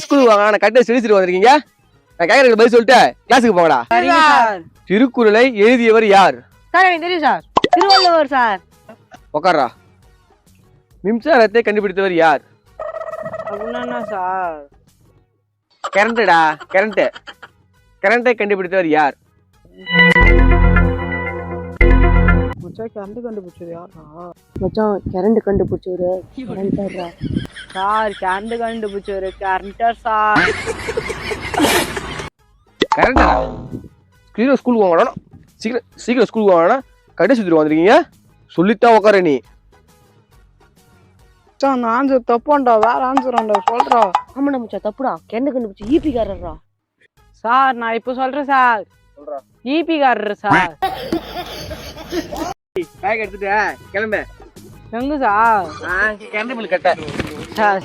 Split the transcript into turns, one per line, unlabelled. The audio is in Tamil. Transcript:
ஸ்கூலுக்கு வாங்க, நான் கட்ட சிரிச்சிட்டு வந்திருக்கீங்க. நான் கேட்கறதுக்கு பதில் சொல்லிட்டு கிளாஸுக்கு போங்கடா. திருக்குறளை எழுதியவர் யார்?
சார் எனக்கு தெரியும் சார், திருவள்ளுவர் சார்.
உக்காரா. மின்சாரத்தை கண்டுபிடித்தவர் யார்?
அப்படின்னா சார்
கரண்டடா, கரண்ட். கரண்டை கண்டுபிடித்தவர் யார்?
மச்சான் கரண்ட் கண்டுபிடிச்சது யாரா?
மச்சான் கரண்ட் கண்டுபிடிச்சவரு கரண்டர்ரா.
சார் கரண்ட் கண்டுபிடிச்சவரு கரண்டர் சார்.
கரண்டா? சீக்கிரம் ஸ்கூலுக்கு வாங்கணும். சீக்கிரம் ஸ்கூலுக்கு வாங்கினா கட்டை சுத்திட்டு வந்திருக்கீங்க. சொல்லித்தான் உக்கார நீ.
மச்சான் அந்த ஆன்சர் தப்பான்டா, வேற ஆன்சரான்டா சொல்றா.
ஆமாண்ணா மச்சான் தப்புடா. கரண்ட் கண்டுபிடிச்ச ஈபிக்காரர்ரா.
சார் நான் இப்போ சொல்றேன் சார்.
சொல்றா.
EB காரர் sir.
பேக் எடுத்துட்டு கிளம்பு.
எங்க சார்?
கரண்ட் பில் கட்ட.
சார்